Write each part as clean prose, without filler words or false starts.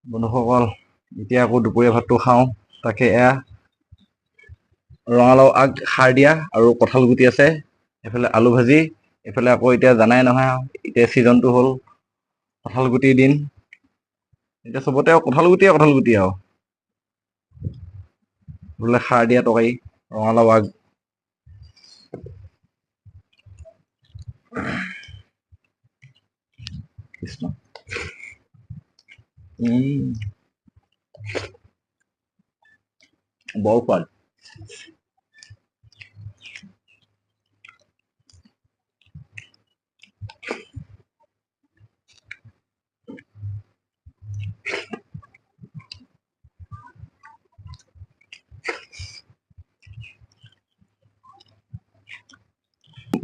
বন্ধুসকল, এতিয়া আকৌ দুপৰীয়া ভাতটো খাওঁ। তাকে এয়া ৰঙালাও আগ খাৰ দিয়া আৰু কঁঠাল গুটি আছে, এইফালে আলু ভাজি, এইফালে আকৌ এতিয়া জানাই নহয় এতিয়া ছিজনটো হ'ল কঁঠাল গুটিৰ দিন। এতিয়া চবতে কঁঠাল গুটিয়ে আৰু বোলে খাৰ দিয়া তৰকাৰী ৰঙালাও আগ। কৃষ্ণ। বৰ সোৱাদ।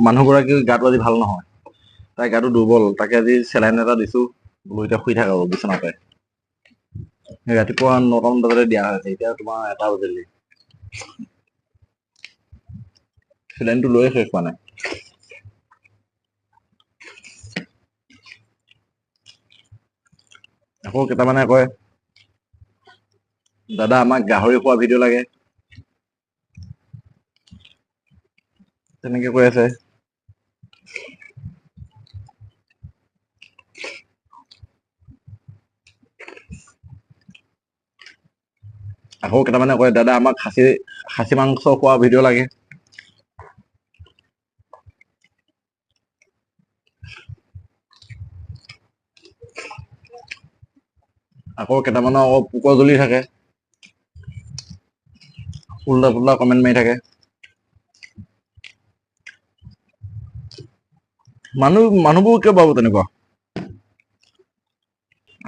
মানুহগৰাকীৰ গাটো আজি ভাল নহয়, তাই গাটো দুৰ্বল। তাকে আজি চেলাইন এটা দিছো, বোলো এতিয়া শুই থাক আৰু বিচনাতে। ৰাতিপুৱা 9টা মান বজাতে দিয়া হৈছে, এতিয়া তোমাৰ 1টা বাজিলেই। চেলাইনটো লৈয়ে শেষ হোৱা নাই। আকৌ কেইটামানে কয়, দাদা আমাক গাহৰি খোৱা ভিডিঅ' লাগে, তেনেকে কৈ আছে। আকৌ কেইটামানে কয়, দাদা আমাক খাচী মাংস খোৱা ভিডিঅ' লাগে। আকৌ কেইটামানৰ আকৌ পোক জ্বলি থাকে, উল্টা পুল্টা কমেণ্ট মাৰি থাকে। মানুহবোৰ কিয় পাব তেনেকুৱা?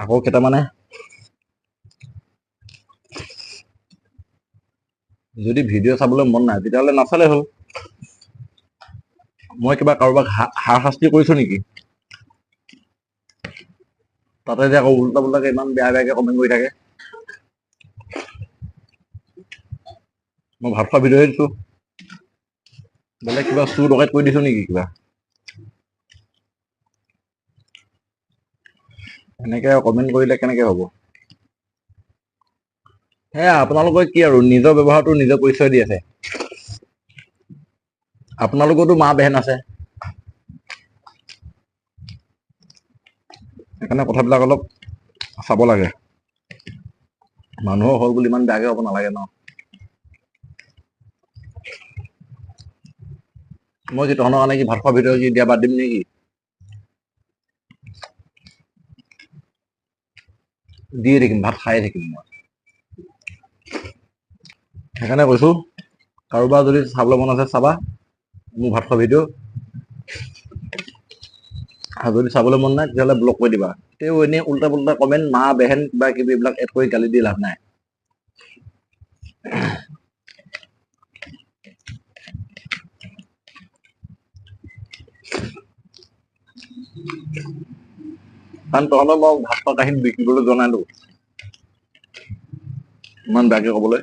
আকৌ কেইটামানে যদি ভিডিঅ' চাবলৈ মন নাই, তেতিয়াহ'লে নাচালে হ'ল। মই কিবা কাৰোবাক হাৰাশাস্তি কৰিছো নেকি? তাতে যে আকৌ উল্টা পুল্টাকে ইমান বেয়াকে কমেণ্ট কৰি থাকে। মই ভাত খোৱা ভিডিঅ'হে দিছো, বেলেগ কিবা চুৰ ডকাইত কৰি দিছো নেকি কিবা? এনেকে কমেণ্ট কৰিলে কেনেকে হ'ব? সেয়া আপোনালোকে কি আৰু নিজৰ ব্যৱহাৰটো নিজে পৰিচয় দি আছে। আপোনালোকৰতো মা বেহেন আছে, সেইকাৰণে কথাবিলাক অলপ চাব লাগে। মানুহৰ হ'ল বুলি ইমান বেয়াকে হ'ব নালাগে ন। মই কি তহঁতৰ কাৰণে কি ভাত খোৱা ভিডিঅ' কি দিয়া বাদ দিম নেকি? দিয়ে থাকিম, ভাত খায়ে থাকিম মই। সেইকাৰণে কৈছো, কাৰোবাৰ যদি চাবলৈ মন আছে চাবা মোৰ ভাত খোৱা ভিডিঅ'। আৰু যদি চাবলৈ মন নাই, তেতিয়াহ'লে ব্লক কৰি দিবা। তেও এনেই উল্টা পুল্টা কমেণ্ট, মা বেহেন কিবা কিবি এইবিলাক এড কৰি গালি দি লাভ নাই। কাৰণ তহঁতৰ মই ভাত খোৱা কাহিনী বিকিবলৈ যোৱা নাইতো, ইমান বেয়াকে কবলৈ।